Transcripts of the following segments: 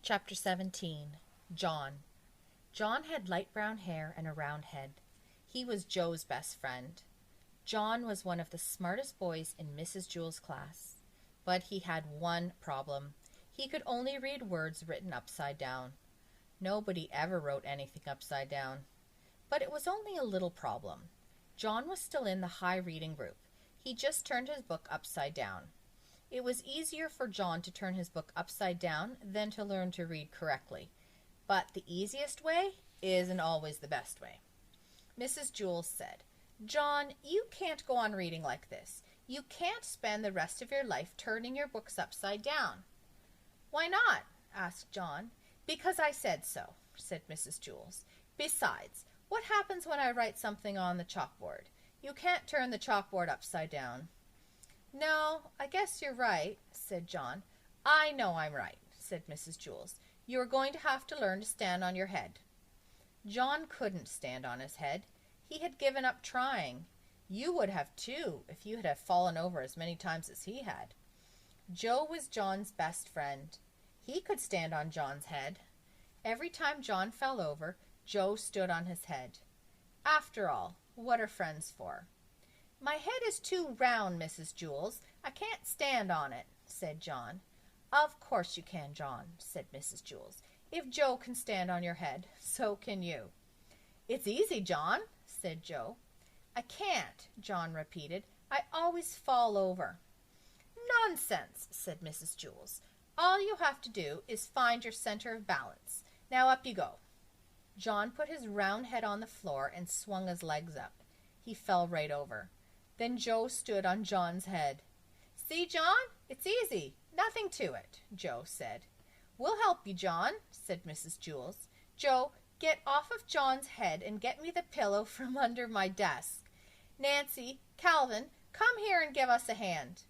Chapter 17. John. John had light brown hair and a round head. He was Joe's best friend. John was one of the smartest boys in Mrs. Jewell's class. But he had one problem. He could only read words written upside down. Nobody ever wrote anything upside down. But it was only a little problem. John was still in the high reading group. He just turned his book upside down. It was easier for John to turn his book upside down than to learn to read correctly. But the easiest way isn't always the best way. Mrs. Jewell said, "John, you can't go on reading like this. You can't spend the rest of your life turning your books upside down." "Why not?" asked John. "Because I said so," said Mrs. Jewell. "Besides, what happens when I write something on the chalkboard? You can't turn the chalkboard upside down." "No, I guess you're right," said John. "I know I'm right," said Mrs. Jewell. "You are going to have to learn to stand on your head." John couldn't stand on his head. He had given up trying. You would have too if you had fallen over as many times as he had. Joe was John's best friend. He could stand on John's head. Every time John fell over, Joe stood on his head. After all, what are friends for? "My head is too round, Mrs. Jewell. I can't stand on it," said John. "Of course you can, John," said Mrs. Jewell. "If Joe can stand on your head, so can you." "It's easy, John," said Joe. "I can't," John repeated. "I always fall over." "Nonsense," said Mrs. Jewell. "All you have to do is find your center of balance. Now up you go." John put his round head on the floor and swung his legs up. He fell right over. Then Joe stood on John's head. "See, John, it's easy. Nothing to it," Joe said. "We'll help you, John," said Mrs. Jewell. "Joe, get off of John's head and get me the pillow from under my desk. Nancy, Calvin, come here and give us a hand."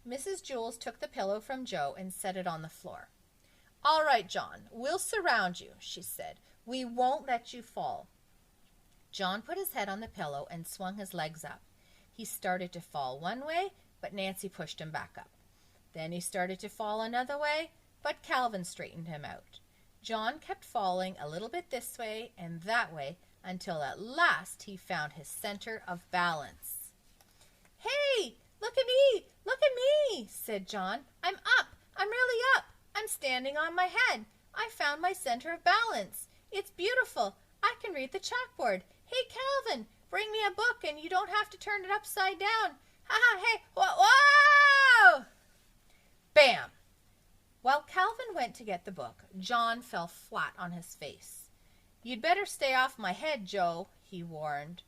Mrs. Jewell took the pillow from Joe and set it on the floor. "All right, John, we'll surround you," she said. "We won't let you fall." John put his head on the pillow and swung his legs up. He started to fall one way, but Nancy pushed him back up. Then he started to fall another way, but Calvin straightened him out. John kept falling a little bit this way and that way until at last he found his center of balance. "Hey, look at me! Look at me!" said John. "I'm up! I'm really up! I'm standing on my head! I found my center of balance! It's beautiful! I can read the chalkboard! Hey, Calvin, bring me a book and you don't have to turn it upside down! Ha ha! Hey! Whoa! Bam! While Calvin went to get the book, John fell flat on his face. "You'd better stay off my head, Joe," he warned.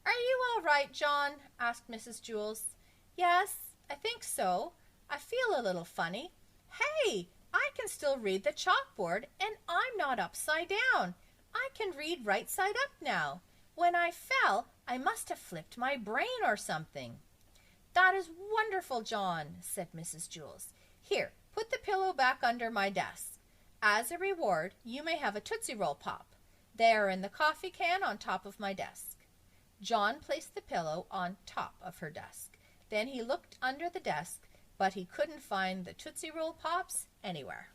"Are you all right, John?" asked Mrs. Jewell. "Yes, I think so. I feel a little funny. Hey, I can still read the chalkboard, and I'm not upside down. I can read right side up now. When I fell, I must have flipped my brain or something." "That is wonderful, John," said Mrs. Jewell. "Here, put the pillow back under my desk. As a reward, you may have a Tootsie Roll Pop. They are in the coffee can on top of my desk." John placed the pillow on top of her desk. Then he looked under the desk, but he couldn't find the Tootsie Roll Pops anywhere.